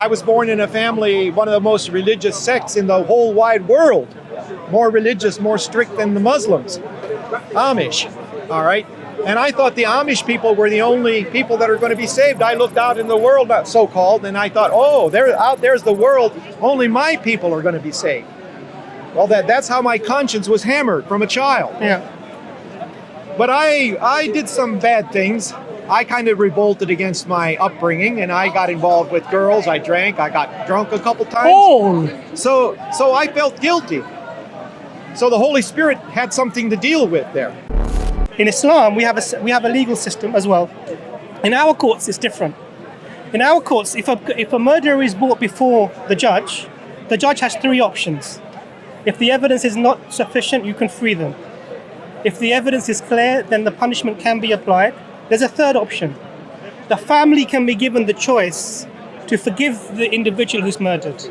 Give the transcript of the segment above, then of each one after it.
I was born in a family, one of the most religious sects in the whole wide world. More religious, more strict than the Muslims. Amish, all right? And I thought the Amish people were the only people that are going to be saved. I looked out in the world, so-called, and I thought, oh, there's the world. Only my people are going to be saved. Well, that's how my conscience was hammered from a child. Yeah. But I did some bad things. I kind of revolted against my upbringing, and I got involved with girls. I drank. I got drunk a couple times. Oh. So I felt guilty. So the Holy Spirit had something to deal with there. In Islam, we have a legal system as well. In our courts, it's different. In our courts, if a murderer is brought before the judge has three options. If the evidence is not sufficient, you can free them. If the evidence is clear, then the punishment can be applied. There's a third option. The family can be given the choice to forgive the individual who's murdered.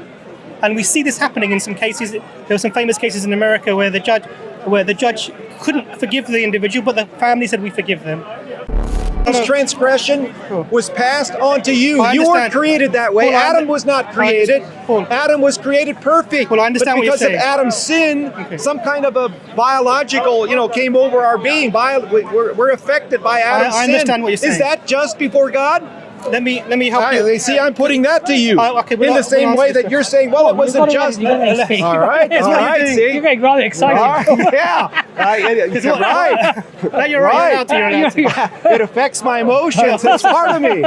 And we see this happening in some cases. There were some famous cases in America where the judge couldn't forgive the individual, but the family said, we forgive them. This transgression was passed on to you. I You understand. weren't created that way. Paul, Adam was not created. Paul. Adam was created perfect. Well, I understand but what you're because of saying. Adam's sin, some kind of a biological, came over our being. We're affected by Adam's sin. I understand what you're saying. Is that just before God? Let me help you. They see, I'm putting that to you. Okay, in the same way that you're saying, well, it wasn't just. All right, That's all what you're right. doing. See, You're getting rather excited. yeah, right. No, you're right. You're allowed to. It affects my emotions. It's part of me.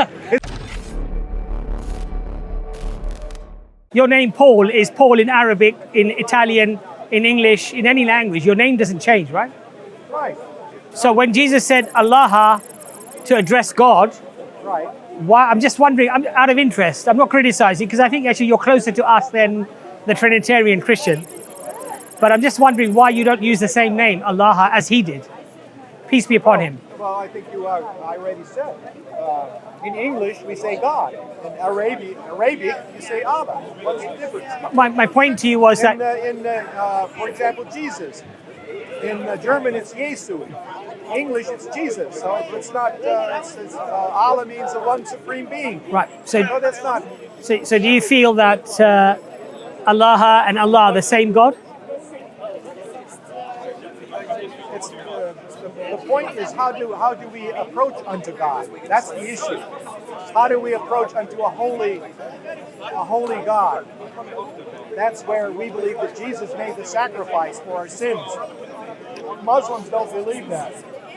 Your name Paul is Paul in Arabic, in Italian, in English, in any language. Your name doesn't change, right? Right, So when Jesus said Allah to address God, right. why? I'm just wondering, I'm out of interest. I'm not criticizing because I think actually you're closer to us than the Trinitarian Christian. But I'm just wondering why you don't use the same name, Allah, as he did. Peace be upon him. Well, I think I already said. In English, we say God. In Arabic, you say Abba. What's the difference? My point to you was that For example, Jesus. In German, it's Jesu. In English, it's Jesus. So it's not. Allah means the one supreme being. right. So No, that's not. so do you feel that Allah and Allah are the same God? It's the point is how do we approach unto God? That's the issue. How do we approach unto a holy God? That's where we believe that Jesus made the sacrifice for our sins. Muslims don't believe that.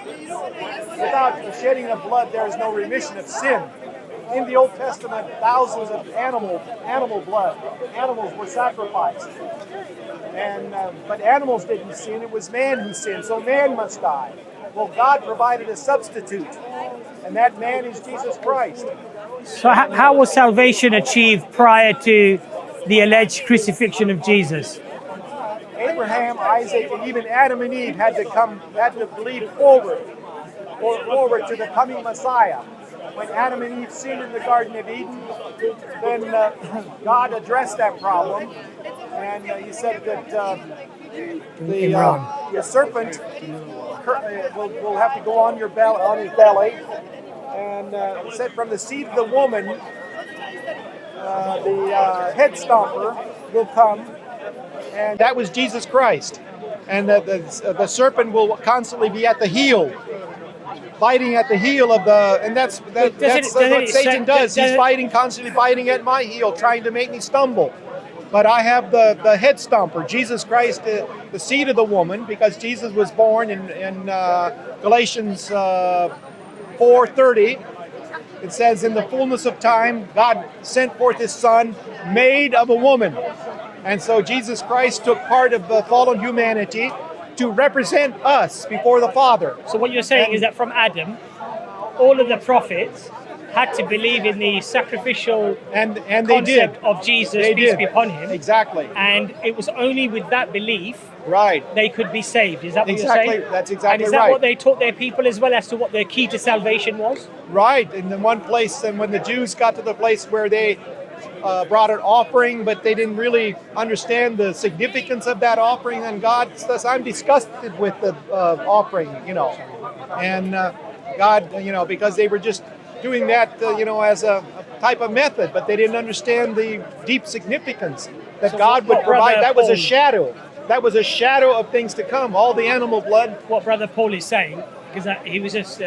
Without the shedding of blood, there is no remission of sin. In the Old Testament, thousands of animal blood, animals were sacrificed. But animals didn't sin, it was man who sinned, so man must die. Well, God provided a substitute, and that man is Jesus Christ. So how was salvation achieved prior to the alleged crucifixion of Jesus? Abraham, Isaac, and even Adam and Eve had to believe forward to the coming Messiah. When Adam and Eve sinned in the Garden of Eden, then God addressed that problem, and he said that the serpent will have to go on his belly, and he said from the seed of the woman, the head stomper will come, and that was Jesus Christ, and the serpent will constantly be at the heel. Biting at the heel of and that's what Satan does. He's constantly biting at my heel, trying to make me stumble. But I have the head stomper, Jesus Christ, the seed of the woman, because Jesus was born in Galatians 4:30. It says, in the fullness of time, God sent forth his son, made of a woman. And so Jesus Christ took part of the fallen humanity to represent us before the Father. So what you're saying is that from Adam, all of the prophets had to believe in the sacrificial and they concept did. of Jesus, They peace did. be upon him. Exactly. And it was only with that belief Right. they could be saved. Is that what Exactly. you're saying? That's exactly And is that right. what they taught their people as well, as to what their key to salvation was? Right. In the one place, and when the Jews got to the place where they brought an offering, but they didn't really understand the significance of that offering, then God says, I'm disgusted with the offering, And God, because they were just doing that, as a type of method, but they didn't understand the deep significance that So God would what provide. Brother That was a Paul- shadow. That was a shadow of things to come. All the animal blood. What Brother Paul is saying, because he was just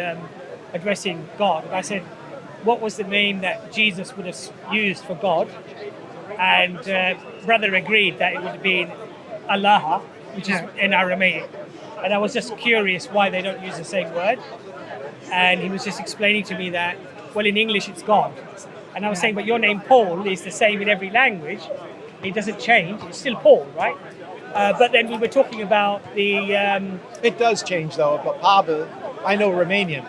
addressing God. And I said, what was the name that Jesus would have used for God? And Brother agreed that it would have been Allah, which is in Aramaic. And I was just curious why they don't use the same word. And he was just explaining to me that, well, in English it's God. And I was saying, but your name Paul is the same in every language. It doesn't change. It's still Paul, right? But then we were talking about the... It does change though. But Pavel, I know Romanian,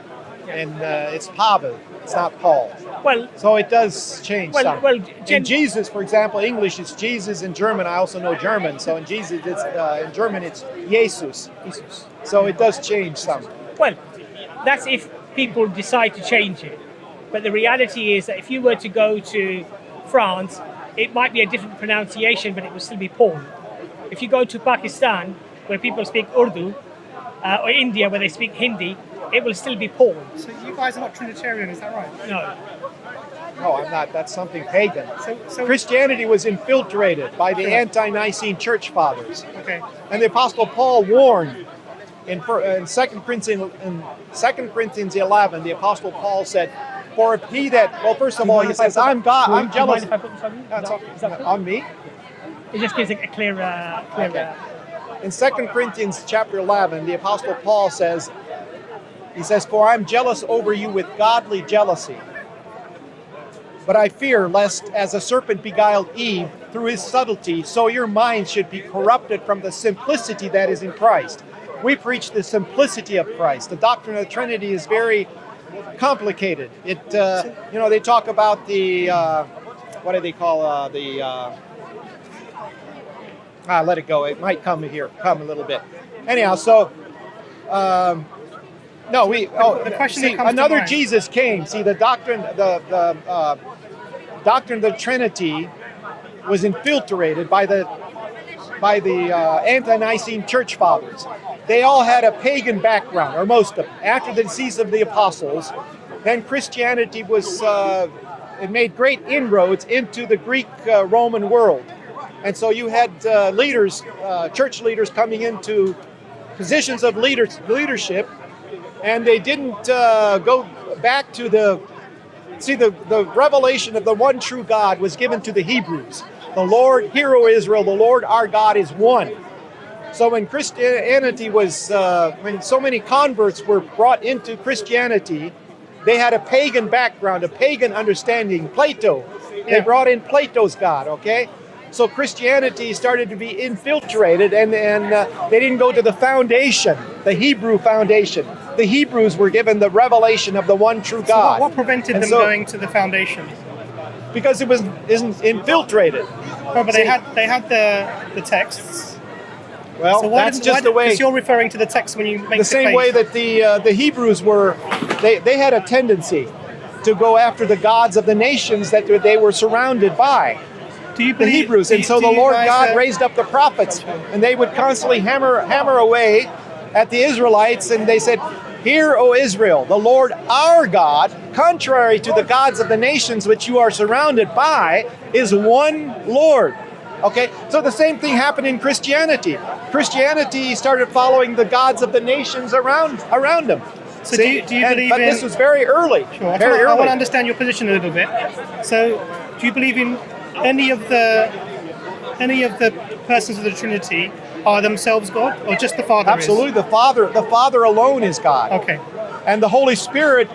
and it's Pavel. It's not Paul. well, So it does change some. Jen- In Jesus, for example, English is Jesus. In German, I also know German. So in Jesus, it's in German, it's Jesus. So it does change some. well, that's if people decide to change it. But the reality is that if you were to go to France, it might be a different pronunciation, but it will still be Paul. If you go to Pakistan, where people speak Urdu, or India, where they speak Hindi, it will still be Paul. So you guys are not Trinitarian, is that right? No. No, I'm not. That's something pagan. So Christianity was infiltrated by the ante-Nicene church fathers. okay. And the Apostle Paul warned in 2 Corinthians 11, the Apostle Paul said, for if he that, well, first of all, he says, I'm God, I'm jealous. Do you mind if I put this on you? That's Is that cool? on me. It just gives it a clearer. Okay. In 2 Corinthians chapter 11, the Apostle Paul says, he says, for I'm jealous over you with godly jealousy. But I fear lest as a serpent beguiled Eve through his subtlety, so your minds should be corrupted from the simplicity that is in Christ. We preach the simplicity of Christ. The doctrine of the Trinity is very complicated. It, they talk about the, what do they call let it go. It might come a little bit. Anyhow, so, the question that comes to another mind- Jesus came. See, the doctrine of the Trinity was infiltrated by the ante-Nicene church fathers. They all had a pagan background, or most of them. After the decease of the apostles, then Christianity was it made great inroads into the Greek Roman world. And so you had leaders, church leaders coming into positions of leadership, and they didn't go back to the revelation of the one true God was given to the Hebrews. The Lord, hear, O Israel, the Lord our God is one. So when Christianity was, when so many converts were brought into Christianity, they had a pagan background, a pagan understanding. Plato, they brought in Plato's God, okay? So Christianity started to be infiltrated, and they didn't go to the foundation, the Hebrew foundation. The Hebrews were given the revelation of the one true God. So what prevented them going to the foundation? Because it isn't infiltrated. Oh, but they had the texts. Well, So that's just the way. Because you're referring to the text when you make The same way that the Hebrews were, they had a tendency to go after the gods of the nations that they were surrounded by. Do you The believe, Hebrews, and so the Lord God raised up the prophets, and they would constantly hammer away at the Israelites, and they said, "Hear, O Israel, the Lord our God, contrary to the gods of the nations which you are surrounded by, is one Lord." Okay, so the same thing happened in Christianity. Christianity started following the gods of the nations around them. So do you believe but in? this was very early. Sure, Very I want early. to understand your position a little bit. So, do you believe in any of the persons of the Trinity are themselves God, or just the Father? Absolutely, the Father alone is God. Okay. And the Holy Spirit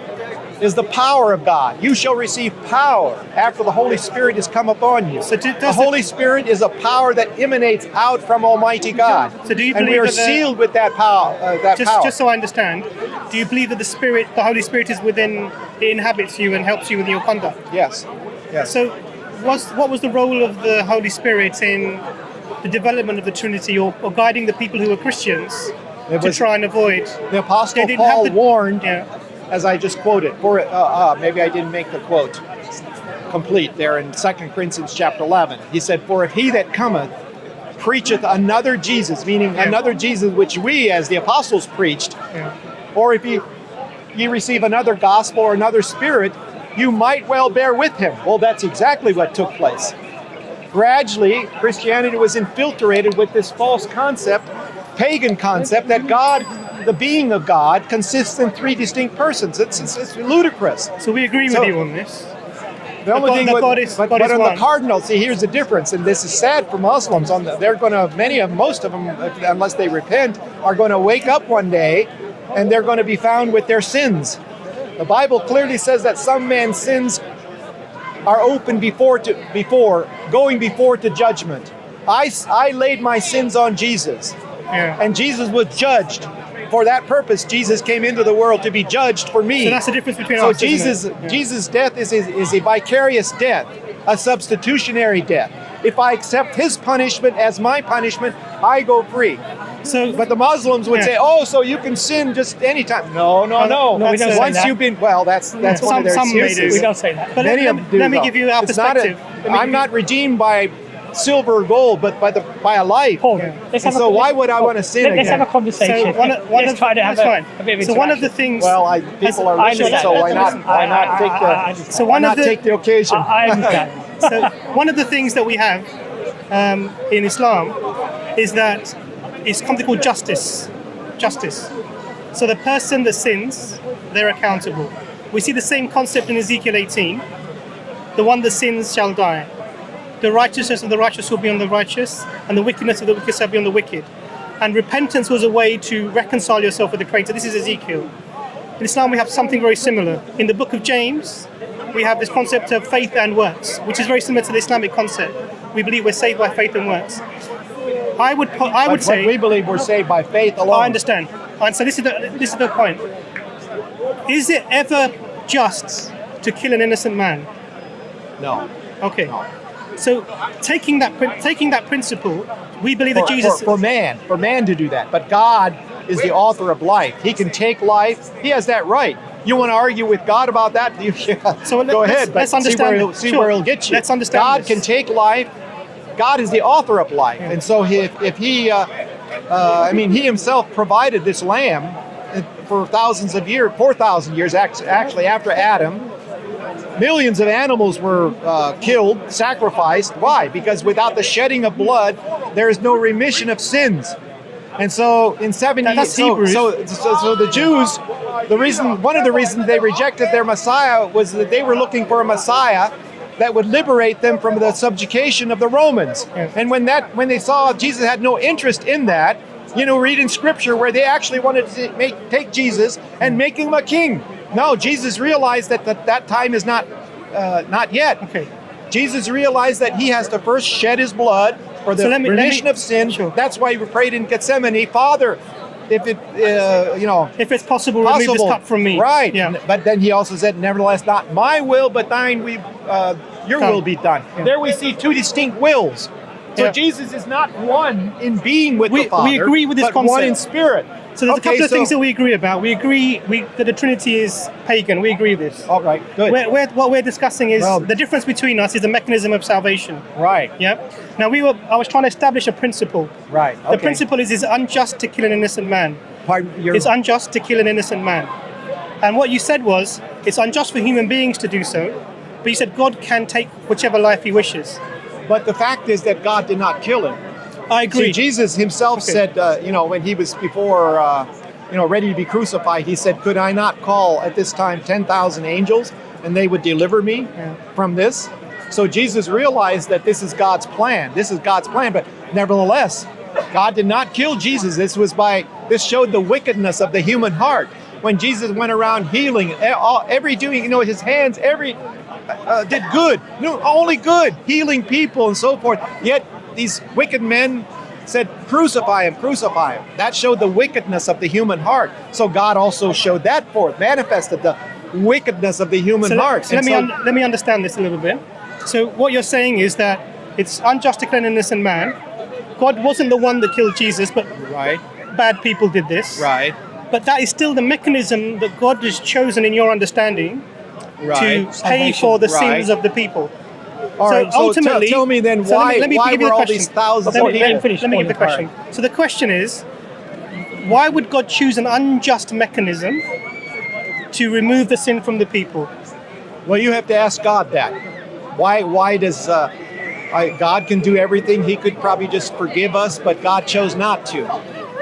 is the power of God. You shall receive power after the Holy Spirit has come upon you. So the Holy Spirit is a power that emanates out from Almighty God. So do you and we believe are that sealed with that power. Just so I understand, do you believe that the Holy Spirit is within, it inhabits you and helps you with your conduct? Yes. Yes. So, what was the role of the Holy Spirit in the development of the Trinity, or guiding the people who were Christians to try and avoid? The Apostle They didn't have Paul the- warned, Yeah. as I just quoted, maybe I didn't make the quote complete there in 2 Corinthians chapter 11. He said, "For if he that cometh preacheth another Jesus," meaning another Jesus which we as the apostles preached, or if ye receive another gospel or another spirit you might well bear with him. Well, that's exactly what took place. Gradually, Christianity was infiltrated with this false concept, pagan concept, that God, the being of God, consists in three distinct persons. It's ludicrous. So we agree with you on this. The only thing, God is on one. the cardinal, see, here's the difference, and this is sad for Muslims. They're going to, most of them, unless they repent, are going to wake up one day, and they're going to be found with their sins. The Bible clearly says that some men's sins are open going before to judgment. I laid my sins on Jesus, and Jesus was judged. For that purpose, Jesus came into the world to be judged for me. So that's the difference between us. So Jesus' death is a vicarious death, a substitutionary death. If I accept his punishment as my punishment, I go free. But the Muslims would say, "Oh, so you can sin just anytime." No. we don't say Once that. you've been, that's one of their excuses. We don't say that. But let me give you our perspective. I'm not redeemed by silver or gold, but by a life. Paul, so why would I want to sin again? Let's have a conversation. Let's try to have a bit of So one of the things... People are listening, so why not take the occasion? I understand. So one of the things that we have in Islam is that it's something called justice. So the person that sins, they're accountable. We see the same concept in Ezekiel 18. The one that sins shall die. The righteousness of the righteous will be on the righteous, and the wickedness of the wicked shall be on the wicked. And repentance was a way to reconcile yourself with the Creator. This is Ezekiel. In Islam, we have something very similar. In the book of James, we have this concept of faith and works, which is very similar to the Islamic concept. We believe we're saved by faith and works. I would say we believe we're saved by faith alone. I understand. And so this is the point. Is it ever just to kill an innocent man? No. Okay. So taking that principle, we believe that Jesus for man to do that. But God is the author of life. He can take life. He has that right. You want to argue with God about that? So go ahead. Let's understand. Where he'll get you. Let's understand. God can take life. God is the author of life, and so if he, he himself provided this lamb for thousands of years, 4,000 years actually after Adam. Millions of animals were killed, sacrificed. Why? Because without the shedding of blood, there is no remission of sins. And so in 70, so the Jews, one of the reasons they rejected their Messiah was that they were looking for a Messiah that would liberate them from the subjugation of the Romans. Yes. And when they saw Jesus had no interest in that, read in Scripture where they actually wanted to take Jesus and make him a king. No, Jesus realized that time is not yet. Okay. Jesus realized that he has to first shed his blood for the remission of sin. Sure. That's why he prayed in Gethsemane, Father, if it's possible, remove this cup from me. Right. Yeah. But then he also said, nevertheless, not my will, but thine your will be done. Yeah. There we see two distinct wills. So Jesus is not one in being with the Father, we agree with this but concept. One in spirit. So there's a couple of things that we agree about. We agree that the Trinity is pagan. We agree with this. All right, good. What we're discussing is the difference between us is the mechanism of salvation. Right. Yeah. Now I was trying to establish a principle. Right. Okay. The principle is it's unjust to kill an innocent man. It's unjust to kill an innocent man. And what you said was it's unjust for human beings to do so, but you said God can take whichever life he wishes. But the fact is that God did not kill him. I agree. See, Jesus himself said, when he was before, ready to be crucified, he said, could I not call at this time 10,000 angels and they would deliver me from this? So Jesus realized that this is God's plan. But nevertheless, God did not kill Jesus. This showed the wickedness of the human heart. When Jesus went around healing, his hands, did good, only good, healing people and so forth. Yet these wicked men said, crucify him. That showed the wickedness of the human heart. So God also showed that forth, manifested the wickedness of the human heart. So let me understand this a little bit. So what you're saying is that it's unjust to kill an innocent man. God wasn't the one that killed Jesus, but bad people did this. Right. But that is still the mechanism that God has chosen in your understanding to pay for the sins of the people. All right, so ultimately, tell me then why were all these thousands of people? Let me give the question. So the question is, why would God choose an unjust mechanism to remove the sin from the people? Well, you have to ask God that. Why does God can do everything? He could probably just forgive us, but God chose not to.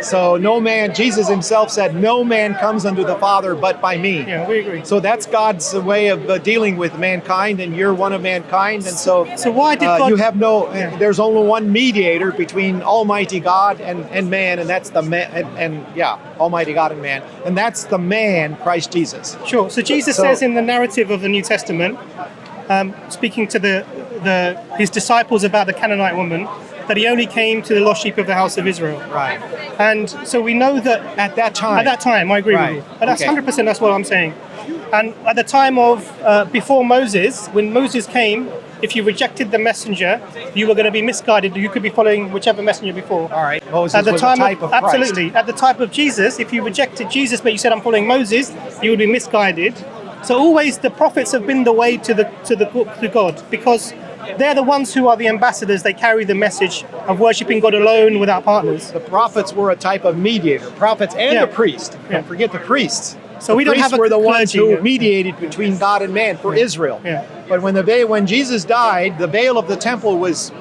So no man, Jesus himself said, no man comes unto the Father but by me. Yeah, we agree. So that's God's way of dealing with mankind, and you're one of mankind. And so why did God... you have there's only one mediator between Almighty God and man, and that's the man, Almighty God and man. And that's the man, Christ Jesus. Sure. So Jesus says in the narrative of the New Testament, speaking to his disciples about the Canaanite woman, that he only came to the lost sheep of the house of Israel. Right. And so we know that at that time, I agree with you. But that's 100%, that's what I'm saying. And at the time of, before Moses, when Moses came, if you rejected the messenger, you were going to be misguided. You could be following whichever messenger before. All right. Moses was a type of Christ. Absolutely. At the type of Jesus, if you rejected Jesus, but you said, I'm following Moses, you would be misguided. So always the prophets have been the way to God, because they're the ones who are the ambassadors. They carry the message of worshipping God alone without partners. The prophets were a type of mediator. Prophets and the priest. Don't forget the priests. So we don't have a were the ones clergy, who mediated between God and man for Israel. Yeah. But when Jesus died, the veil of the temple was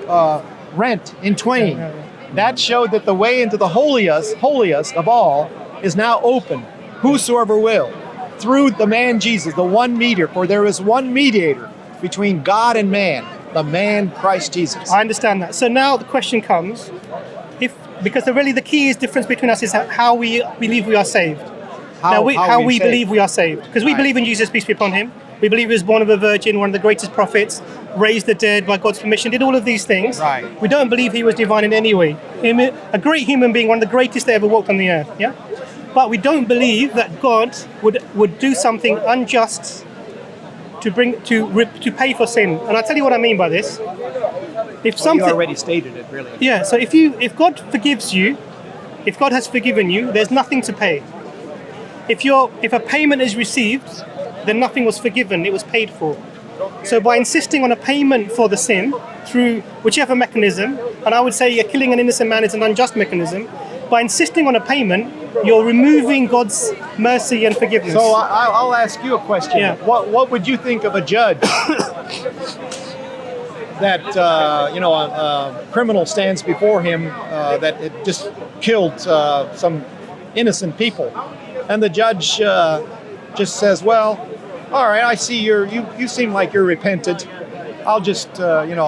rent in twain. That showed that the way into the holiest of all is now open. Whosoever will, through the man Jesus, the one mediator. For there is one mediator between God and man, the man Christ Jesus. I understand that. So now the question comes, because the key difference between us is how we believe we are saved. How we believe we are saved. Because we believe in Jesus, peace be upon him. We believe he was born of a virgin, one of the greatest prophets, raised the dead by God's permission, did all of these things. Right. We don't believe he was divine in any way. A great human being, one of the greatest that ever walked on the earth. Yeah. But we don't believe that God would do something unjust to pay for sin. And I'll tell you what I mean by this. You already stated it, really. Yeah, so if God forgives you, if God has forgiven you, there's nothing to pay. If a payment is received, then nothing was forgiven, it was paid for. So by insisting on a payment for the sin through whichever mechanism, and I would say killing an innocent man is an unjust mechanism, by insisting on a payment, you're removing God's mercy and forgiveness. So I'll ask you a question. Yeah. What would you think of a judge that a criminal stands before him that it just killed some innocent people, and the judge just says, "Well, all right, I see you seem like you're repentant. I'll just go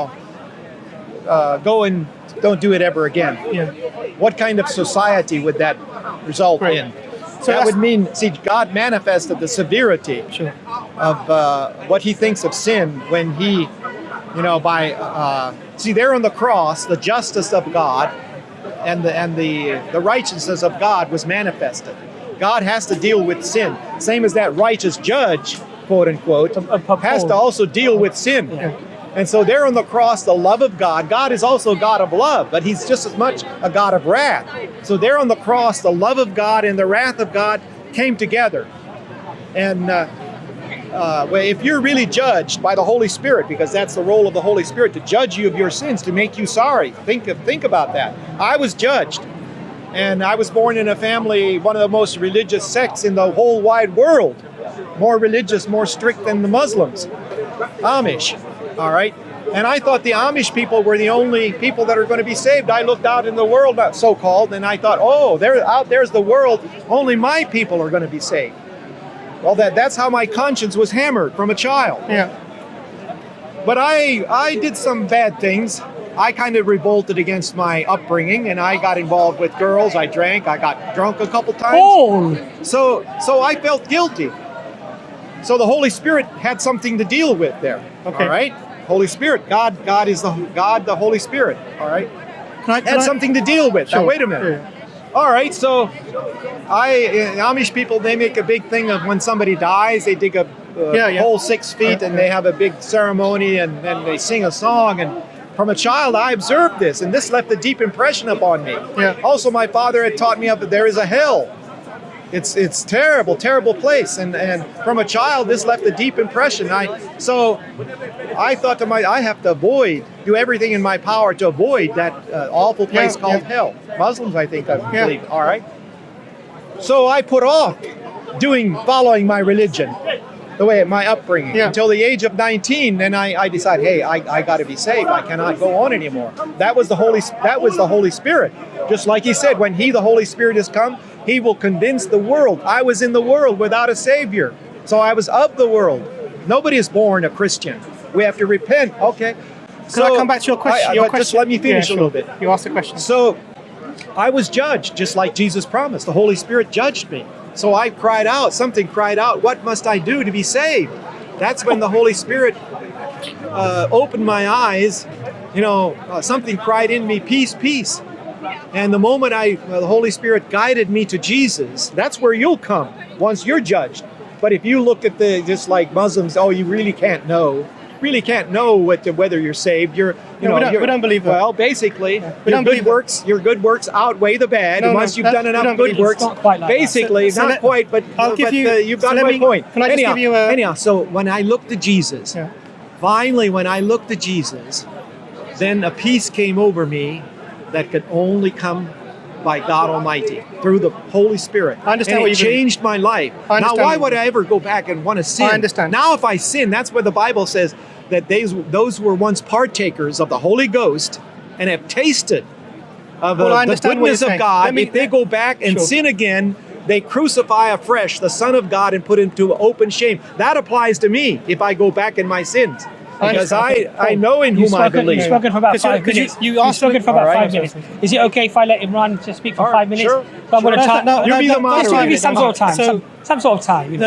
and don't do it ever again." Yeah. What kind of society would that result in? So that would mean, God manifested the severity of what he thinks of sin when he, there on the cross, the justice of God and the righteousness of God was manifested. God has to deal with sin. Same as that righteous judge, quote unquote, has to also deal with sin. Yeah. And so there on the cross, the love of God is also God of love, but he's just as much a God of wrath. So there on the cross, the love of God and the wrath of God came together. And if you're really judged by the Holy Spirit, because that's the role of the Holy Spirit, to judge you of your sins, to make you sorry. Think about that. I was judged, and I was born in a family, one of the most religious sects in the whole wide world. More religious, more strict than the Muslims. Amish. All right. And I thought the Amish people were the only people that are going to be saved. I looked out in the world, so-called, and I thought, there's the world. Only my people are going to be saved. Well, that's how my conscience was hammered from a child. Yeah. But I did some bad things. I kind of revolted against my upbringing, and I got involved with girls. I drank. I got drunk a couple times. Oh. So I felt guilty. So the Holy Spirit had something to deal with there. Okay. All right. Holy Spirit. God is the Holy Spirit. All right. Had something to deal with. Sure. Now wait a minute. Yeah. All right. So Amish people, they make a big thing of when somebody dies, they dig a hole 6 feet and they have a big ceremony and then they sing a song. And from a child, I observed this, and this left a deep impression upon me. Yeah. Also, my father had taught me that there is a hell. It's terrible, terrible place, and from a child, this left a deep impression. So I thought to myself, I have to do everything in my power to avoid that awful place called hell. Muslims, I believe. All right. So I put off following my religion. the way my upbringing. Yeah. Until the age of 19, then I decided, hey, I got to be saved. I cannot go on anymore. That was the Holy Spirit. Just like he said, when the Holy Spirit has come, he will convince the world. I was in the world without a Savior. So I was of the world. Nobody is born a Christian. We have to repent. Okay. Can I come back to your question? Just let me finish a little bit. You asked the question. So I was judged, just like Jesus promised. The Holy Spirit judged me. So I cried out, something cried out, what must I do to be saved? That's when the Holy Spirit opened my eyes. Something cried in me, peace, peace. And the moment the Holy Spirit guided me to Jesus, that's where you'll come once you're judged. But if you look at just like Muslims, you really can't know whether you're saved. We don't believe that. Well, basically, your good works outweigh the bad. Once you've done enough good works, not quite like basically, not quite, but you've got my point. Can I just give you anyhow, so when I looked at Jesus, finally, when I looked at Jesus, then a peace came over me that could only come by God Almighty through the Holy Spirit. I understand and what it changed my life. Now, why would I ever go back and want to sin? I understand. Now, if I sin, that's where the Bible says that those were once partakers of the Holy Ghost and have tasted of the goodness of God. If they go back and sin again, they crucify afresh the Son of God and put him to open shame. That applies to me if I go back in my sins. Because I know in whom I believe. You've spoken for about 5 minutes. You've spoken for about 5 minutes. Is it okay if I let Imran just speak for 5 minutes? Sure. So I'm going to You be the moderator. Give me some sort of time. Some sort of time.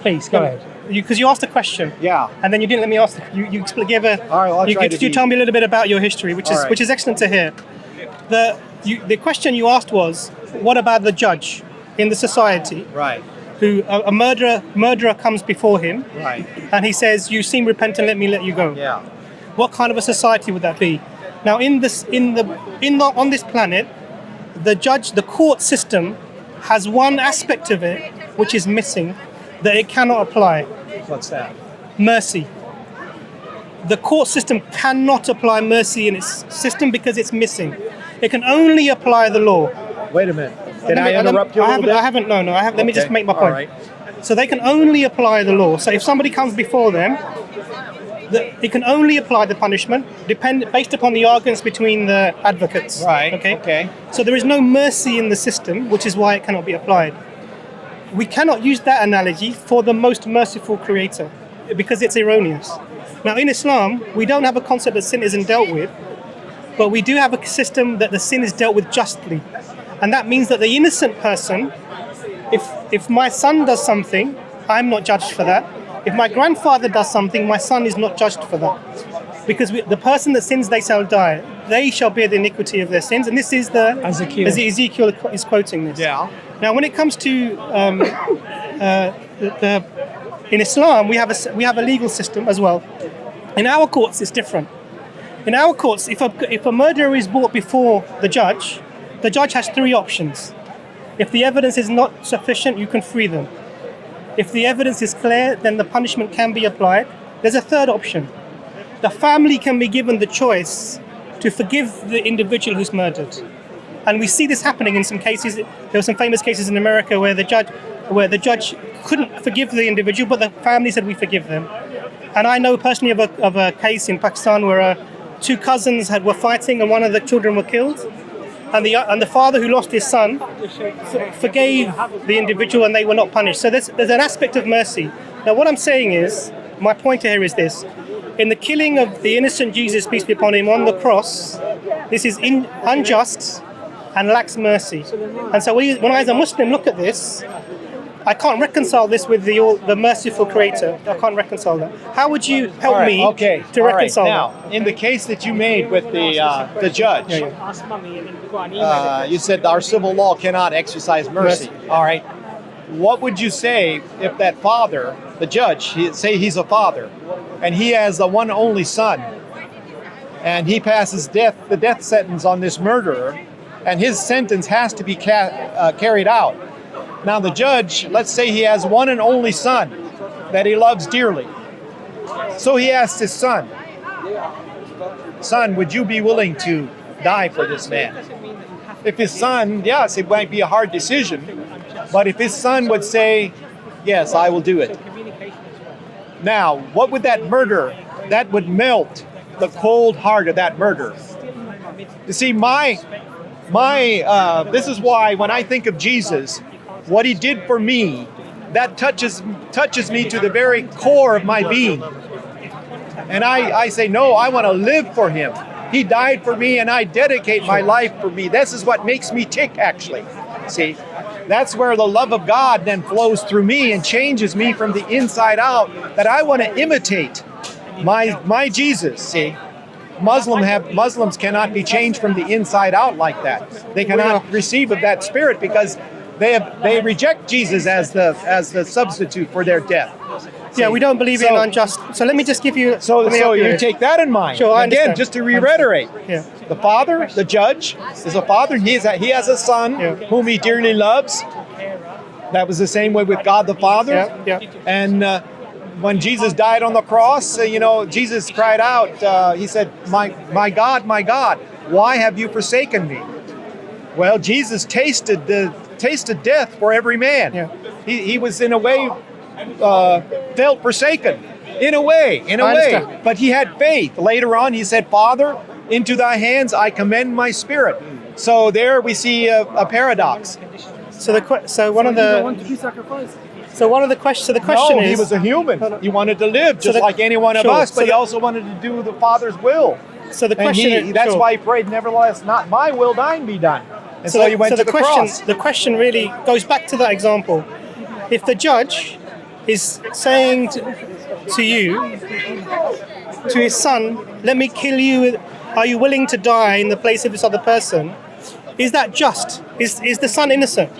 Please, go ahead. Because you asked a question, and then you didn't let me ask. You gave a. All right, you told me a little bit about your history, which is excellent to hear. The question you asked was, what about the judge in the society? Right. Who a murderer comes before him, right, and he says, "You seem repentant. Let me let you go." Yeah. What kind of a society would that be? Now, on this planet, the court system has one aspect of it which is missing, that it cannot apply. What's that? Mercy. The court system cannot apply mercy in its system because it's missing. It can only apply the law. Wait a minute. Did I interrupt you a little bit? I haven't. No. Let me just make my point. All right. So they can only apply the law. So if somebody comes before them, it can only apply the punishment based upon the arguments between the advocates. Right. Okay. So there is no mercy in the system, which is why it cannot be applied. We cannot use that analogy for the most merciful creator because it's erroneous. Now, in Islam, we don't have a concept that sin isn't dealt with, but we do have a system that the sin is dealt with justly. And that means that the innocent person, if my son does something, I'm not judged for that. If my grandfather does something, my son is not judged for that. Because the person that sins, they shall die. They shall bear the iniquity of their sins. And this is Ezekiel is quoting this. Yeah. Now, when it comes to in Islam, we have a legal system as well. In our courts, it's different. In our courts, if a murderer is brought before the judge has 3 options. If the evidence is not sufficient, you can free them. If the evidence is clear, then the punishment can be applied. There's a third option. The family can be given the choice to forgive the individual who's murdered. And we see this happening in some cases. There were some famous cases in America where the judge couldn't forgive the individual, but the family said, we forgive them. And I know personally of a case in Pakistan where 2 cousins were fighting and one of the children were killed. And the father who lost his son forgave the individual and they were not punished. So there's an aspect of mercy. Now what I'm saying is, my point here is this. In the killing of the innocent Jesus, peace be upon him, on the cross, this is unjust and lacks mercy. And so when I as a Muslim look at this, I can't reconcile this with the merciful creator. I can't reconcile that. How would you help me to reconcile that? Now, in the case that you made with the judge, you said our civil law cannot exercise mercy. All right. What would you say if that father, the judge, say he's a father, and he has the one only son, and he passes the death sentence on this murderer, and his sentence has to be carried out. Now the judge, let's say he has one and only son that he loves dearly. So he asks his son, would you be willing to die for this man? If his son, yes, it might be a hard decision, but if his son would say, yes, I will do it, Now, what would that murder? That would melt the cold heart of that murderer. You see, this is why when I think of Jesus, what he did for me, that touches me to the very core of my being. And I say, no, I want to live for him. He died for me, and I dedicate my life for me. This is what makes me tick, actually. See, that's where the love of God then flows through me and changes me from the inside out, that I want to imitate my Jesus. See, Muslims cannot be changed from the inside out like that. They cannot receive of that spirit because they reject Jesus as the substitute for their death. Yeah, we don't believe in unjust. So let me just give you. So you take that in mind. Sure, I Again, understand. just to reiterate, Yeah. the Father, the Judge, is a Father. He has a Son whom He dearly loves. That was the same way with God the Father. Yeah. And when Jesus died on the cross, Jesus cried out. He said, "My God, why have you forsaken me?" Well, Jesus tasted death for every man. Yeah. He was in a way felt forsaken. In a way. understand. But he had faith. Later on, he said, "Father, into thy hands I commend my spirit." So there we see a paradox. So the question No, is, he was a human. He wanted to live just like any one of Sure. us, but he also wanted to do the Father's will. So the And question that's sure. why he prayed, "Nevertheless, not my will, thine be done." And so he went to the cross. The question really goes back to that example. If the judge is saying to you, to his son, "Let me kill you. Are you willing to die in the place of this other person?" Is that just? Is the son innocent?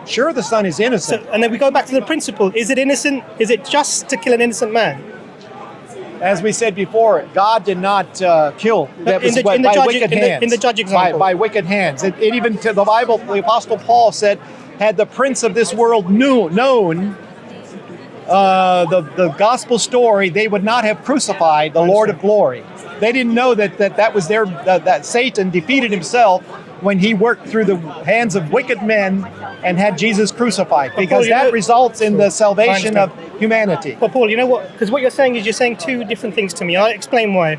Sure, the son is innocent. And then we go back to the principle: is it innocent? Is it just to kill an innocent man? As we said before, God did not kill. That was by wicked hands. In the judge example. By wicked hands. It even to the Bible, the Apostle Paul said, had the prince of this world known the gospel story, they would not have crucified the Lord of glory. They didn't know that was that Satan defeated himself when he worked through the hands of wicked men and had Jesus crucified, because that results in the salvation of humanity. Well, Paul, you know what? Because what you're saying is you're saying two different things to me. I'll explain why.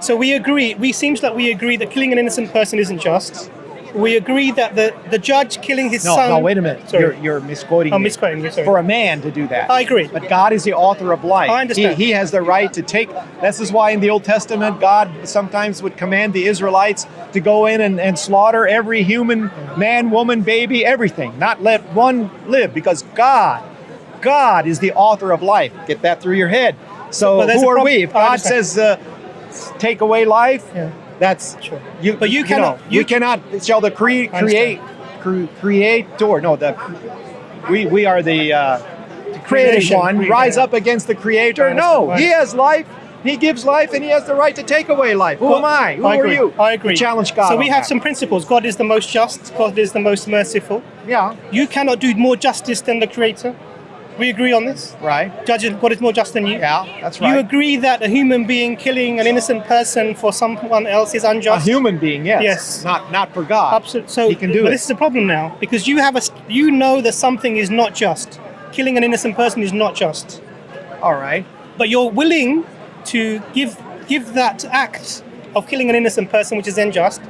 So we agree. Seems like we agree that killing an innocent person isn't just. We agree that the judge killing his son... No, wait a minute. Sorry. You're misquoting me. I'm misquoting you, sorry. For a man to do that. I agree. But God is the author of life. I understand. He has the right to take... This is why in the Old Testament, God sometimes would command the Israelites to go in and slaughter every human, man, woman, baby, everything. Not let one live, because God is the author of life. Get that through your head. So who are we? If God says, take away life... Yeah. That's sure. But you cannot. We cannot. Shall the creator? No, we are the created one. Rise up against the creator. No, he has life. He gives life, and he has the right to take away life. Who am I? Who are you? I agree. To challenge God. So we have some principles. God is the most just. God is the most merciful. Yeah. You cannot do more justice than the Creator. We agree on this? Right. Judging God is more just than you? Yeah, that's right. You agree that a human being killing an innocent person for someone else is unjust? A human being, yes. Yes. Not for God. Absolutely. So, he can do but it. this is the problem now, because you know that something is not just. Killing an innocent person is not just. All right. But you're willing to give that act of killing an innocent person, which is unjust,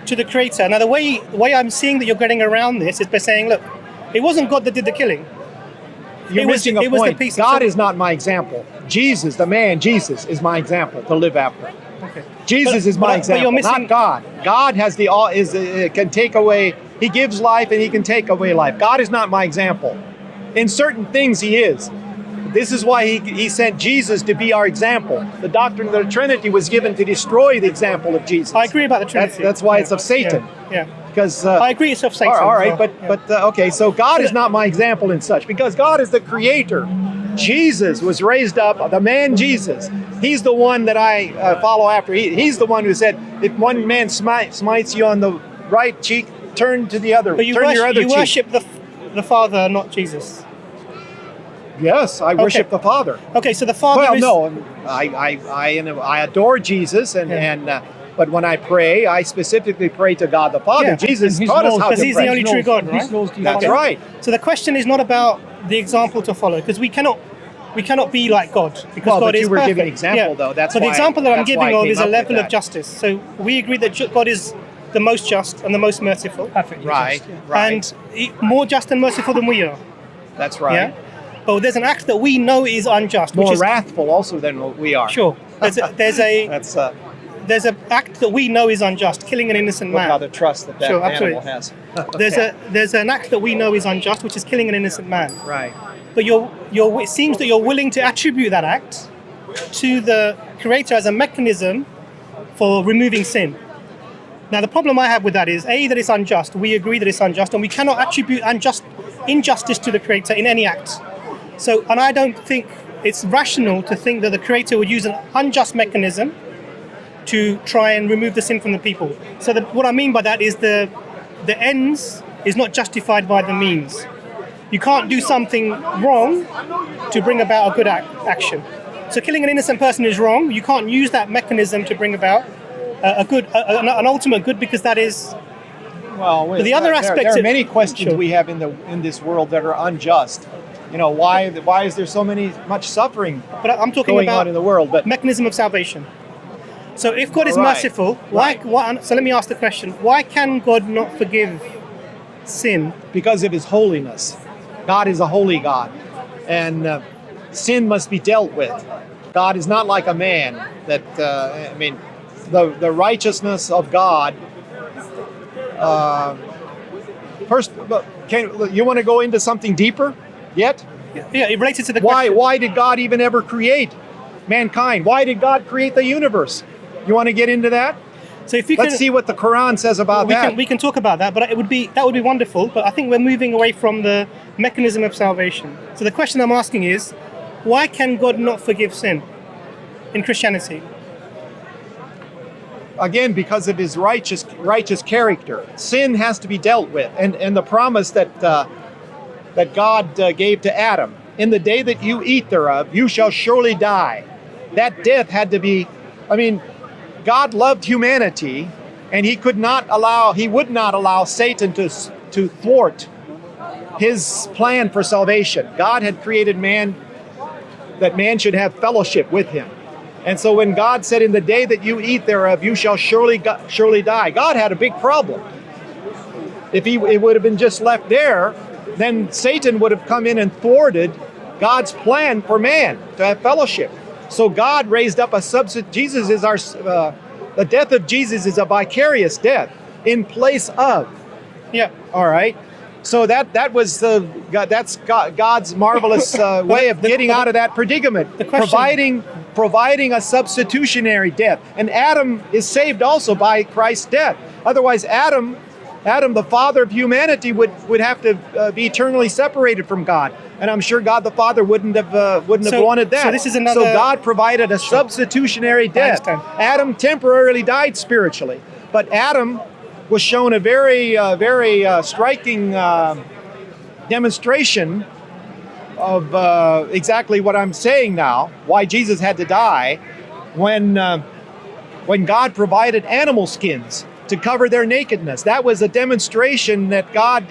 to the Creator. Now, the way I'm seeing that you're getting around this is by saying, look, it wasn't God that did the killing. You're missing a point. God is not my example. Jesus, the man Jesus, is my example to live after. Okay. Jesus is my example, not God. God has can take away. He gives life and he can take away life. God is not my example. In certain things, he is. This is why he sent Jesus to be our example. The doctrine of the Trinity was given to destroy the example of Jesus. I agree about the Trinity. That's why it's of Satan. Yeah. Because I agree it's of Satan. All right, well. okay. So God is not my example in such, because God is the creator. Jesus was raised up, the man Jesus. He's the one that I follow after. He's the one who said, if one man smites you on the right cheek, turn to the other. But you worship the Father, not Jesus. Yes, I worship the Father. Okay, so the Father I adore Jesus, but when I pray, I specifically pray to God the Father. Yeah. Jesus taught us how to pray. Because he's the only true God, right? That's right. So the question is not about the example to follow, because we cannot We cannot be like God because Well, God but is you were perfect. giving an example, though. That's so the why- example that I'm that's giving why I of came is a up with level of that. justice. So we agree that God is the most just and the most merciful, Perfectly Right, just, yeah. right. and more just and merciful than we are. That's right. Yeah. But there's an act that we know is unjust, More which is wrathful also than what we are. sure. That's There's an act that we know is unjust, killing an innocent look how man. the trust that Sure, animal absolutely. has. There's an act that we know is unjust, which is killing an innocent man. Right. But it seems that you're willing to attribute that act to the Creator as a mechanism for removing sin. Now, the problem I have with that is, A, that it's unjust. We agree that it's unjust, and we cannot attribute injustice to the Creator in any act. So, and I don't think it's rational to think that the Creator would use an unjust mechanism to try and remove the sin from the people. So what I mean by that is the ends is not justified by the means. You can't do something wrong to bring about a good action. So killing an innocent person is wrong. You can't use that mechanism to bring about an ultimate good, because that is. Well, But the other aspects there are of- many questions Sure. we have in this world that are unjust. You know, why is there so much suffering But I'm talking going about on in the world? But mechanism of salvation. So if God is Right, merciful, right. so let me ask the question: why can God not forgive sin? because of His holiness, God is a holy God, and sin must be dealt with. God is not like a man. That the righteousness of God. First, you want to go into something deeper yet? Yeah, it related to the question. Why did God even ever create mankind? Why did God create the universe? You want to get into that? So if you Let's can, see what the Quran says about that. we can talk about that, but that would be wonderful. But I think we're moving away from the mechanism of salvation. So the question I'm asking is, why can God not forgive sin in Christianity? Again, because of His righteous character. Sin has to be dealt with, and the promise that God gave to Adam: in the day that you eat thereof, you shall surely die. That death had to be. God loved humanity, and He would not allow Satan to thwart His plan for salvation. God had created man, that man should have fellowship with Him. And so when God said, in the day that you eat thereof, you shall surely die, God had a big problem. If it would have been just left there, then Satan would have come in and thwarted God's plan for man to have fellowship. So God raised up a substitute. Jesus is the death of Jesus is a vicarious death in place of. Yeah. All right. So that's God's marvelous way of getting out of that predicament, providing a substitutionary death. And Adam is saved also by Christ's death. Otherwise, Adam, the father of humanity, would have to be eternally separated from God. And I'm sure God the Father wouldn't have wanted that. So this is another. So God provided a substitutionary death. understand. Adam temporarily died spiritually, but Adam was shown a very striking demonstration of exactly what I'm saying now, why Jesus had to die, when God provided animal skins to cover their nakedness. That was a demonstration that God,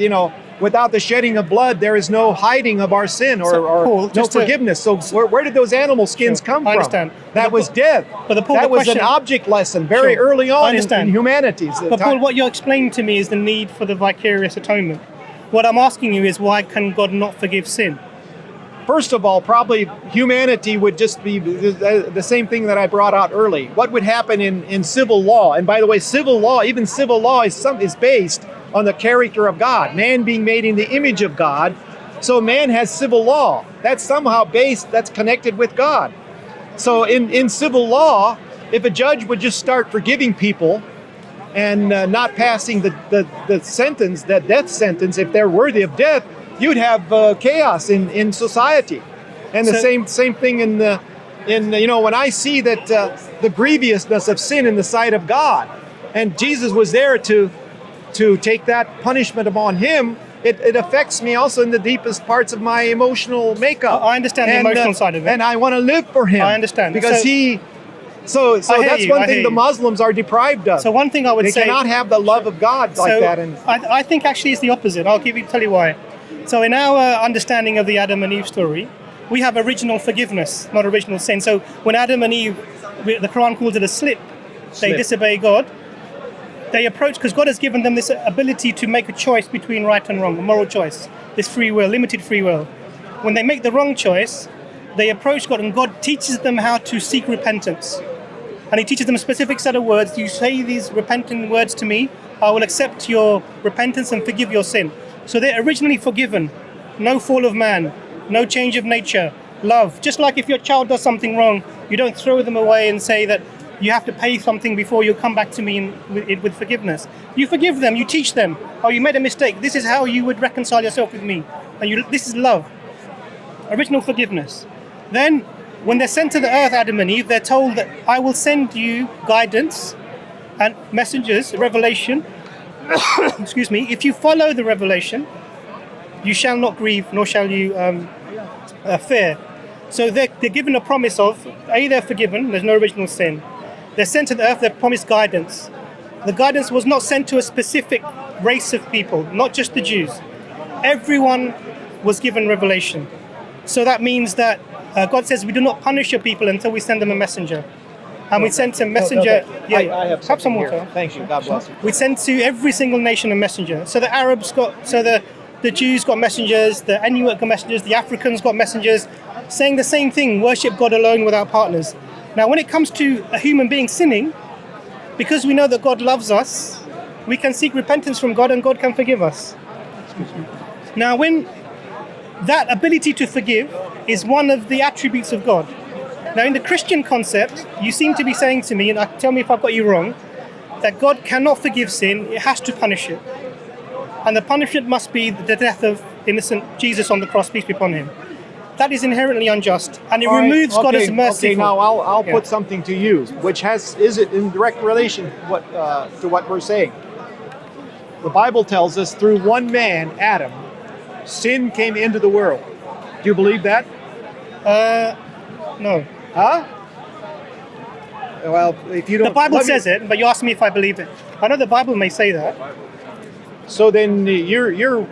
without the shedding of blood, there is no hiding of our sin or Paul, no forgiveness. So where did those animal skins come I from? understand. That was death. But Paul, that the was an question- object lesson very Sure. early I on in understand. humanity's But time. Paul, what you're explaining to me is the need for the vicarious atonement. What I'm asking you is, why can God not forgive sin? First of all, probably humanity would just be the same thing that I brought out early. What would happen in civil law? And by the way, even civil law is based on the character of God, man being made in the image of God. So man has civil law. That's somehow that's connected with God. So in civil law, if a judge would just start forgiving people and not passing the sentence, that death sentence, if they're worthy of death, you'd have chaos in society. And the same thing when I see that the grievousness of sin in the sight of God, and Jesus was there to take that punishment upon Him, it affects me also in the deepest parts of my emotional makeup. I understand the emotional side of it. And I want to live for Him. I understand. Because So I hear that's you, one I thing hear the you. Muslims are deprived of. So one thing I would They say, cannot have the love of God like that. And I think actually it's the opposite. Tell you why. So in our understanding of the Adam and Eve story, we have original forgiveness, not original sin. So when Adam and Eve, the Quran calls it a slip, they disobey God. They approach, because God has given them this ability to make a choice between right and wrong, a moral choice, this free will, limited free will. When they make the wrong choice, they approach God, and God teaches them how to seek repentance. And he teaches them a specific set of words. You say these repentant words to me, I will accept your repentance and forgive your sin. So they're originally forgiven. No fall of man, no change of nature, love. Just like if your child does something wrong, you don't throw them away and say that you have to pay something before you come back to me with forgiveness. You forgive them, you teach them, oh, you made a mistake. This is how you would reconcile yourself with me. And this is love, original forgiveness. Then, when they're sent to the earth, Adam and Eve, they're told that I will send you guidance and messengers, revelation. Excuse me. If you follow the revelation, you shall not grieve, nor shall you fear. So they're given a promise of, A, they're forgiven, there's no original sin. They're sent to the earth, they're promised guidance. The guidance was not sent to a specific race of people, not just the Jews. Everyone was given revelation. So that means that God says we do not punish your people until we send them a messenger. And we sent a messenger. I have some water. Here. Thank you. God bless you. We sent to every single nation a messenger. So the Arabs the Jews got messengers, the Inuit got messengers, the Africans got messengers, saying the same thing, worship God alone without partners. Now, when it comes to a human being sinning, because we know that God loves us, we can seek repentance from God and God can forgive us. Now, when that ability to forgive is one of the attributes of God. Now, in the Christian concept, you seem to be saying to me, and tell me if I've got you wrong, that God cannot forgive sin, it has to punish it. And the punishment must be the death of innocent Jesus on the cross, peace be upon him. That is inherently unjust, and it removes God as merciful. Okay, now I'll put something to you, which is it in direct relation to what we're saying. The Bible tells us through one man, Adam, sin came into the world. Do you believe that? No. Huh? Well, if you don't... The Bible says it, but you ask me if I believe it. I know the Bible may say that. So then you're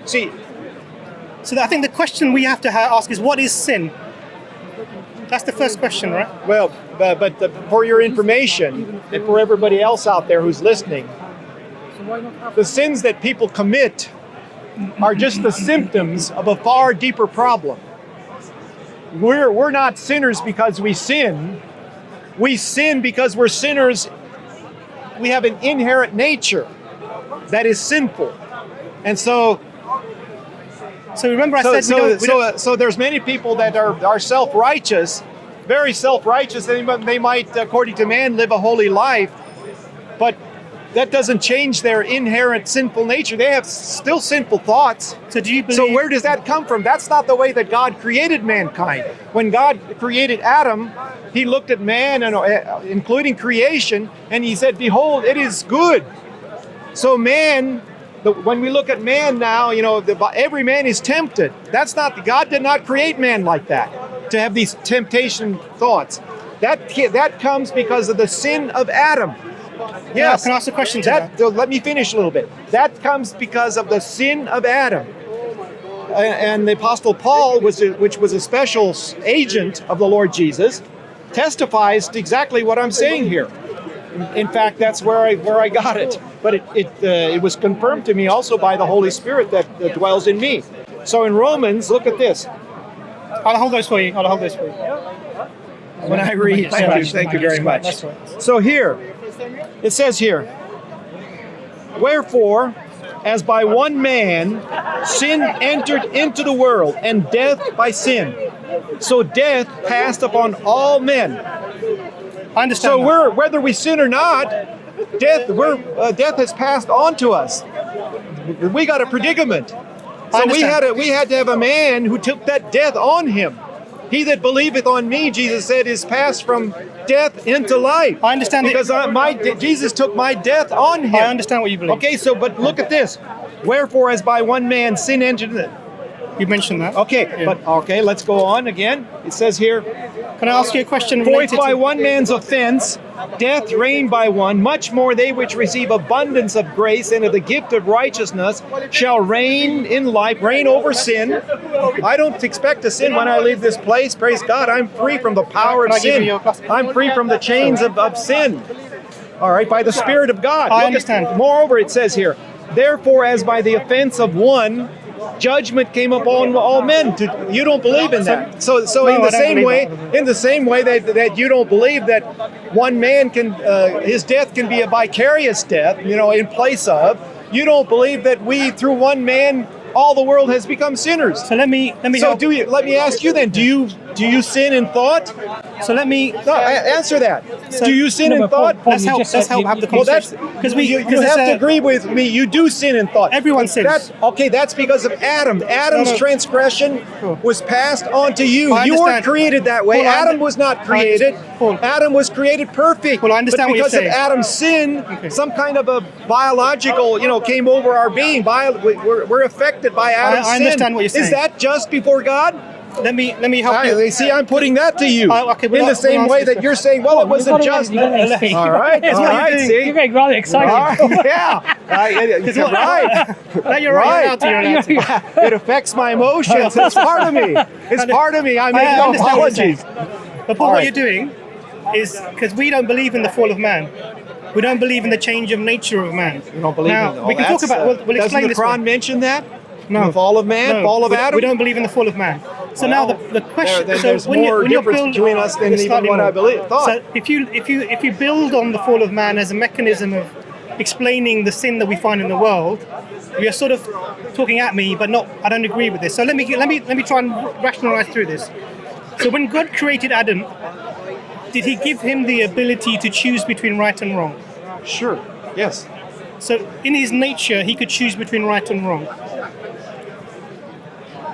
see... So I think the question we have to ask is, what is sin? That's the first question, right? Well, but for your information, and for everybody else out there who's listening, the sins that people commit are just the symptoms of a far deeper problem. We're not sinners because we sin. We sin because we're sinners. We have an inherent nature that is sinful. And so remember I said so there's many people that are self-righteous, very self-righteous, and they might, according to man, live a holy life, but that doesn't change their inherent sinful nature. They have still sinful thoughts. So do you believe? So where does that come from? That's not the way that God created mankind. When God created Adam, he looked at man, and including creation, and he said, behold, it is good. So man, when we look at man now, every man is tempted. That's not, God did not create man like that, to have these temptation thoughts. That comes because of the sin of Adam. Yes. Can I ask a question to that? Let me finish a little bit. That comes because of the sin of Adam. And the Apostle Paul, which was a special agent of the Lord Jesus, testifies to exactly what I'm saying here. In fact, that's where I got it. But it was confirmed to me also by the Holy Spirit that dwells in me. So in Romans, look at this. I'll hold those for you. When I read, thank you very much. That's right. So here, it says here, wherefore, as by one man sin entered into the world, and death by sin, so death passed upon all men. I understand. So whether we sin or not, death has passed on to us. We got a predicament. So we had to have a man who took that death on him. He that believeth on me, Jesus said, is passed from death into life. I understand. Because Jesus took my death on him. I understand what you believe. Okay, but look at this. Wherefore, as by one man sin entered You mentioned that. Okay, Yeah. but okay, let's go on again. It says here, Can I ask you a question for if related by to... one man's offense death reigned by one, much more they which receive abundance of grace and of the gift of righteousness shall reign in life, reign over sin. I don't expect to sin when I leave this place. Praise God, I'm free from the power Can of I give sin. you your glass? I'm free from the chains of sin. All right, by the Spirit of God. I Look understand. Moreover, it says here, therefore, as by the offense of one, judgment came upon all men. You don't believe in that. So No, in I the don't same believe way, that. in the same way that you don't believe that one man can, his death can be a vicarious death, in place of, you don't believe that we, through one man, all the world has become sinners. So let me So help. let me ask you then, do you sin in thought? So let me... No, answer that. Do you sin in thought? Let's help have the Well, that's conversation. because you have to agree with me. You do sin in thought. Everyone sins. That's because of Adam. Adam's No. transgression was passed on to you. I You weren't understand. created that way. Paul, Adam was not created. Paul. Adam was created perfect. Well, I understand but what you're because of saying. Adam's sin, Okay. some kind of a biological, came over our being. We're affected by Adam's sin. I understand what you're saying. Is that just before God? Let me help you. See, I'm putting that to you. Okay, in the same way that you're saying, well, it wasn't just. You've got to let him speak. All right, It's all what right, you're doing. see? You're getting rather excited. Yeah. Right. No, you're right. You're allowed to. It affects my emotions. It's part of me. It's part of me. I make no understand what you're apologies. But Paul, All what right. you're doing is because we don't believe in the fall of man. We don't believe in the change of nature of man. You don't believe now, in we can talk about. We'll explain Doesn't the this. Quran one. mention that? No. The fall of man, No, fall of we, Adam. We don't believe in the fall of man. So now the question. Then so there's when more you're difference between us than there's even slightly what I more. thought. So if you build on the fall of man as a mechanism of explaining the sin that we find in the world, you're sort of talking at me, but not. I don't agree with this. So let me try and rationalize through this. So when God created Adam, did He give him the ability to choose between right and wrong? Sure. Yes. So in his nature, he could choose between right and wrong.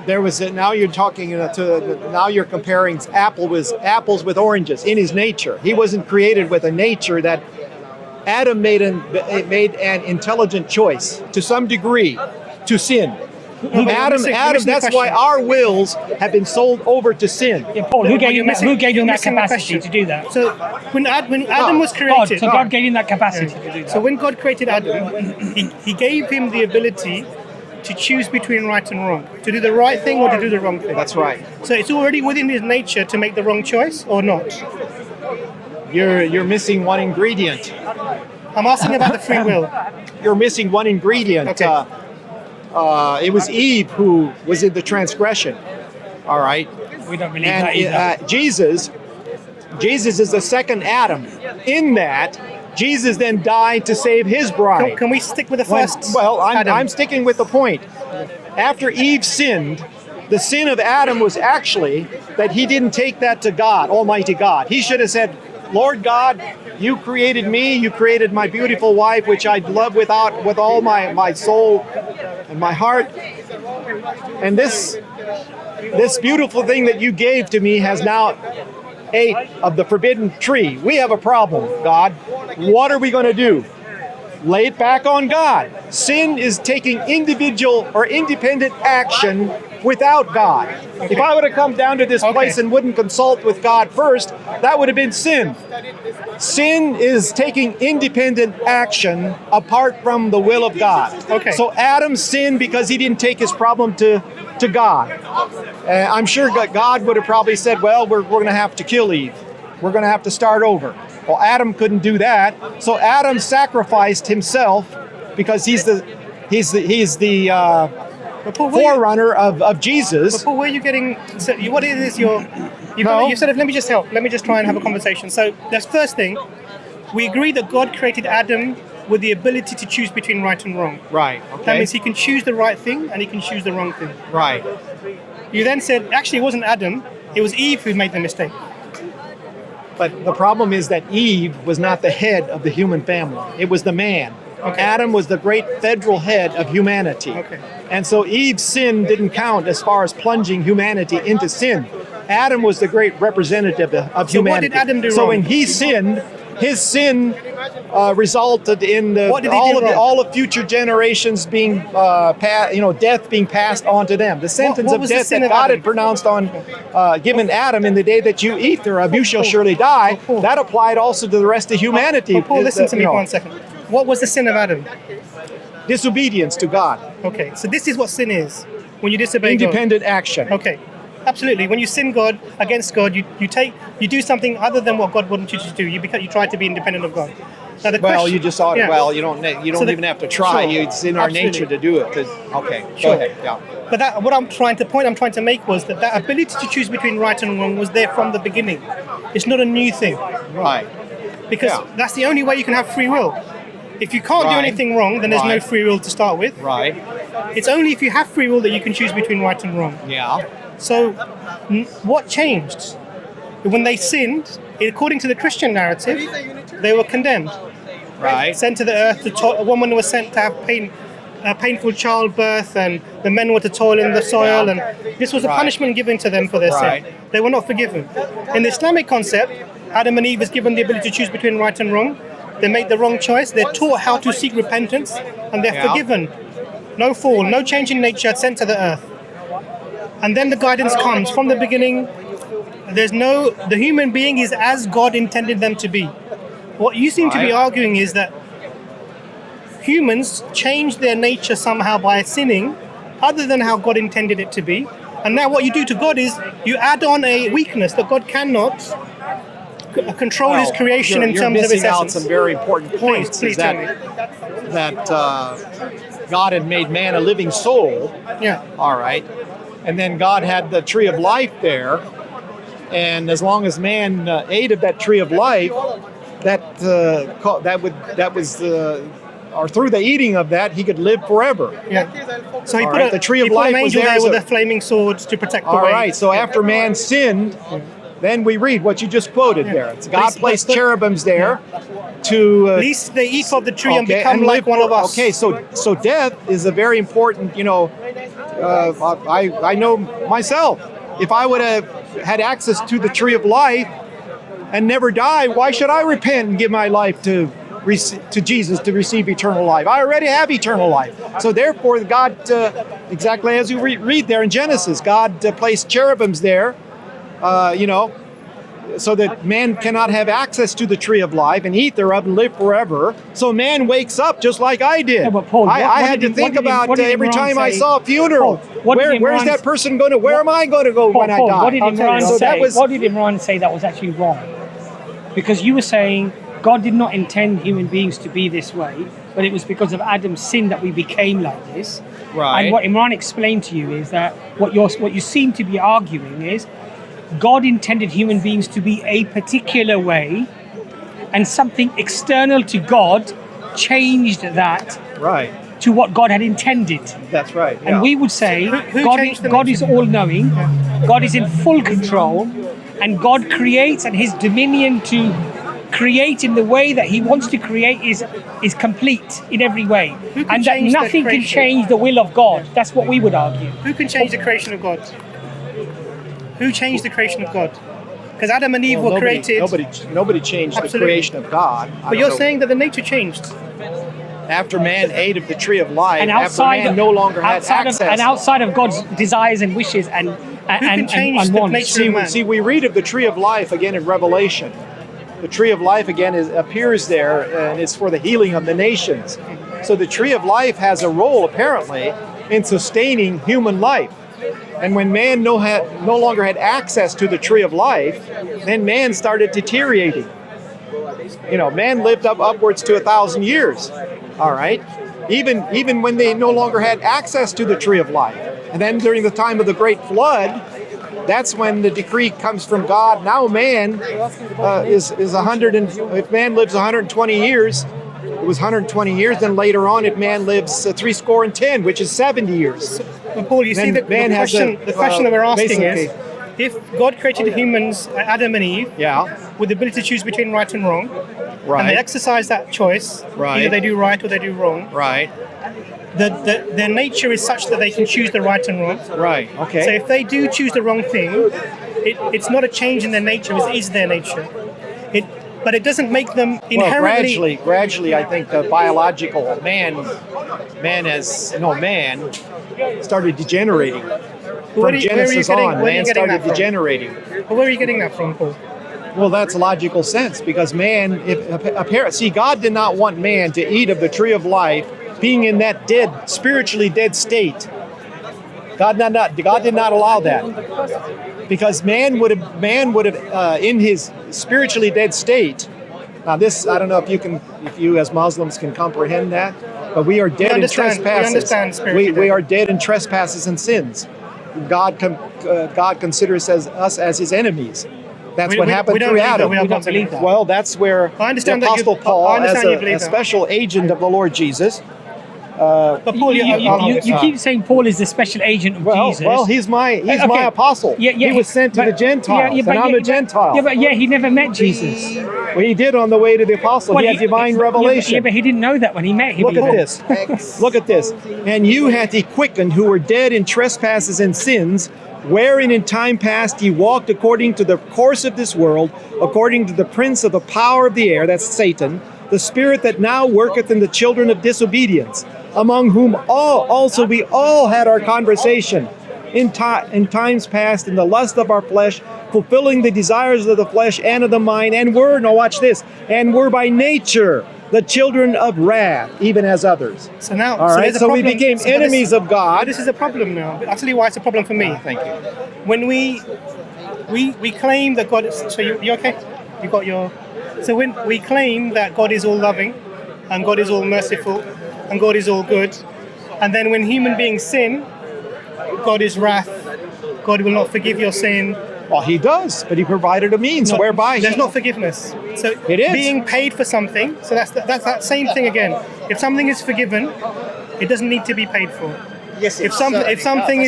There was now you're talking now you're comparing apples with oranges in his nature. He wasn't created with a nature that Adam made an intelligent choice to some degree to sin. Adam, that's why our wills have been sold over to sin. Yeah, Paul, who gave You're him that, missing- who gave him you're that missing the capacity question. to do that? So when Adam was God. created, So God gave him that capacity to do that. so when God created Adam, he gave him the ability to choose between right and wrong, to do the right thing or to do the wrong thing. That's right. So it's already within his nature to make the wrong choice or not. You're missing one ingredient. I'm asking about the free will. You're missing one ingredient. Okay. It was Eve who was in the transgression. All right. We don't believe that either. And Jesus is the second Adam. In that, Jesus then died to save his bride. Can we stick with the first? Adam? I'm sticking with the point. After Eve sinned, the sin of Adam was actually that he didn't take that to God, Almighty God. He should have said, Lord God, you created me, you created my beautiful wife, which I love with all my soul and my heart. And this beautiful thing that you gave to me has now ate of the forbidden tree. We have a problem, God. What are we going to do? Lay it back on God. Sin is taking individual or independent action without God. Okay. If I would have come down to this place and wouldn't consult with God first, that would have been sin. Sin is taking independent action apart from the will of God. Okay. So Adam sinned because he didn't take his problem to God. I'm sure God would have probably said, well, we're going to have to kill Eve. We're going to have to start over. Well, Adam couldn't do that. So Adam sacrificed himself because he's the forerunner of Jesus. But Paul, where are you getting? So what it is you said? Let me just help. Let me just try and have a conversation. So the first thing, we agree that God created Adam with the ability to choose between right and wrong. Right. Okay. That means he can choose the right thing and he can choose the wrong thing. Right. You then said, actually, it wasn't Adam. It was Eve who made the mistake. But the problem is that Eve was not the head of the human family. It was the man. Okay. Adam was the great federal head of humanity. Okay. And so Eve's sin didn't count as far as plunging humanity into sin. Adam was the great representative of humanity. So what did Adam do So wrong? when he sinned, his sin resulted in What did he do wrong? all of future generations being, death being passed on to them. The sentence What of was the death sin that of God Adam? had pronounced on, given Adam in the day that you eat thereof, you shall surely die. Paul. That applied also to the rest of humanity. But Paul, listen to me You know, for 1 second. What was the sin of Adam? Disobedience to God, Okay, so this is what sin is. When you disobey God. independent action. Okay, absolutely. When you sin against God, you do something other than what God wanted you to do. You try to be independent of God. Now the Well, question- you just ought to, yeah. well, you don't So even have to try. sure, It's in our absolutely. nature to do it. Okay, Sure. go ahead. Yeah. But what I'm trying to make was that ability to choose between right and wrong was there from the beginning. It's not a new thing, Right. because Yeah. that's the only way you can have free will. If you can't do Right. anything wrong, then there's no Right. free will to start with. Right. It's only if you have free will that you can choose between right and wrong. Yeah. So, what changed? When they sinned, according to the Christian narrative, they were condemned. Right. Sent to the earth. A woman was sent to have painful childbirth, and the men were to toil in the soil, and this was a Right. punishment given to them for their Right. sin. They were not forgiven. In the Islamic concept, Adam and Eve is given the ability to choose between right and wrong. They made the wrong choice. They're taught how to seek repentance, and they're Yeah. forgiven. No fall, no change in nature, sent to the earth. And then the guidance comes from the beginning. The human being is as God intended them to be. What you seem to be Right. arguing is that humans change their nature somehow by sinning, other than how God intended it to be. And now what you do to God is you add on a weakness that God cannot control his creation in you're terms of its missing out essence. some very important points. Please is tell me. that God had made man a living soul. Yeah. All right, and then God had the tree of life there, and as long as man ate of that tree of life, or through the eating of that, he could live forever. Yeah. So he All put, right, the tree of he put life an was angel there there as with a- a flaming sword to protect the All way. right, so after man sinned, then we read what you just quoted there. It's God placed cherubims there to At least they eat of the tree and okay, become like live one of for- us. Okay, so death is a very important. I know myself. If I would have had access to the tree of life and never die, why should I repent and give my life to Jesus to receive eternal life? I already have eternal life. So therefore, God, exactly as you read there in Genesis, God placed cherubims there, so that man cannot have access to the tree of life and eat thereof and live forever. So man wakes up just like I did. Yeah, but Paul, I what had did to think about what did every Imran time I say? saw a funeral. Paul, what did Where's Imran that person going to? Where am I going to go when I die? What did Imran So that say? was What did Imran say that was actually wrong? Because you were saying God did not intend human beings to be this way, but it was because of Adam's sin that we became like this. Right. And what Imran explained to you is that what you seem to be arguing is God intended human beings to be a particular way, and something external to God changed that right. to what God had intended. That's right. And yeah. we would say Who God, changed the God is all-knowing, God is in full control, and God creates, and his dominion to create in the way that he wants to create is complete in every way. Who can And that change the nothing can creation? change the will of God. That's what we would argue. Who can change the creation of God? Who changed the creation of God? Because Adam and Eve Well, were created. Nobody changed the Absolutely. creation of God. But you're saying that the nature changed. after man ate of the tree of life, And after outside, man no longer had access. and outside of God's desires and wishes and change the wants. nature of man? See, we read of the tree of life again in Revelation. The tree of life again appears there, and it's for the healing of the nations. So the tree of life has a role, apparently, in sustaining human life. And when man no longer had access to the tree of life, then man started deteriorating. Man lived upwards to 1,000 years. All right, even when they no longer had access to the tree of life. And then during the time of the great flood, that's when the decree comes from God. Now man is 100, and if man lives 120 years, it was 120 years. Then later on, if man lives 70, which is 70 years. But Paul, you see, Then man has the question that we're asking is, basically- if God created humans, Adam and Eve, Yeah, with the ability to choose between right and wrong, and they right, exercise that choice, Right. either they do right or they do wrong, right, their nature is such that they can choose the right and wrong. right. Okay. So if they do choose the wrong thing, it's not a change in their nature, it is their nature. but it doesn't make them Well, inherently. gradually, I think the biological man started degenerating. From Genesis on, man started degenerating. Well, where are you getting that from, Paul? Well, that's logical sense because man, see, God did not want man to eat of the tree of life, being in that spiritually dead state. God did not allow that, because man would have in his spiritually dead state. Now, this I don't know if you as Muslims can comprehend that, but we are dead in trespasses. We are dead in trespasses and sins. God considers us as His enemies. That's what happened through Adam. We don't believe that. Well, that's where I understand the Apostle Paul, as a special agent of the Lord Jesus. But Paul, You keep saying Paul is the special agent of Jesus. Well, he's my apostle. He was sent to the Gentiles, and I'm a Gentile. He never met Jesus. Well, he did on the way to the apostle. He had divine revelation. But he didn't know that when he met him. Look at this. Look at this. And you hath he quickened who were dead in trespasses and sins, wherein in time past ye walked according to the course of this world, according to the prince of the power of the air, that's Satan, the spirit that now worketh in the children of disobedience, among whom also we all had our conversation in times past in the lust of our flesh, fulfilling the desires of the flesh and of the mind, and were, now watch this, and were by nature the children of wrath, even as others. So now, all right, so we became enemies of God. This is a problem now. I'll tell you why it's a problem for me. Thank you. When we claim that God is, so you okay? You got your. So when we claim that God is all loving, and God is all merciful, and God is all good, and then when human beings sin, God is wrath. God will not forgive your sin. Well, He does, but He provided a means whereby there's not forgiveness. So it is being paid for something. So that's that same thing again. If something is forgiven, it doesn't need to be paid for. Yes, if something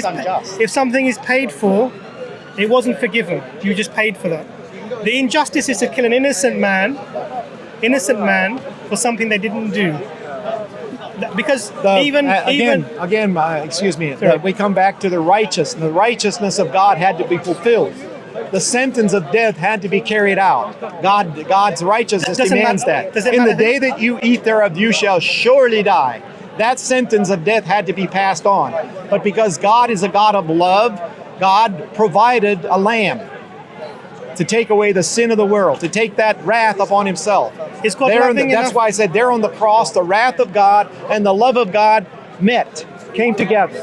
is paid for, it wasn't forgiven. You just paid for that. The injustice is to kill an innocent man for something they didn't do. Because excuse me, we come back to the righteousness. The righteousness of God had to be fulfilled. The sentence of death had to be carried out. God's righteousness demands that. In the day that you eat thereof, you shall surely die. That sentence of death had to be passed on. But because God is a God of love, God provided a lamb to take away the sin of the world, to take that wrath upon Himself. Is God loving enough? That's why I said there on the cross, the wrath of God and the love of God came together.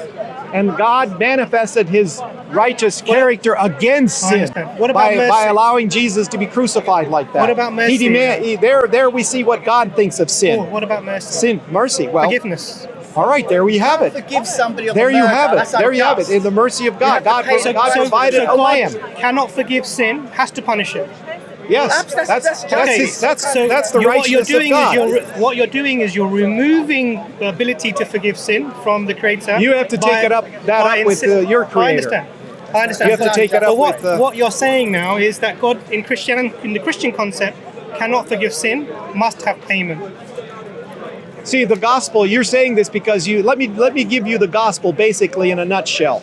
And God manifested His righteous character against sin by allowing Jesus to be crucified like that. What about mercy? There we see what God thinks of sin. What about mercy? Mercy. Well, forgiveness. All right, there we have it. Forgive somebody. There you have it. There you have it. In the mercy of God, God provided a lamb. Cannot forgive sin, has to punish it. Yes, that's the righteousness of God. What you're doing is you're removing the ability to forgive sin from the Creator. You have to take that up with your Creator. I understand. You have to take it up with. What you're saying now is that God, in the Christian concept, cannot forgive sin, must have payment. See, the gospel. You're saying this because let me give you the gospel basically in a nutshell.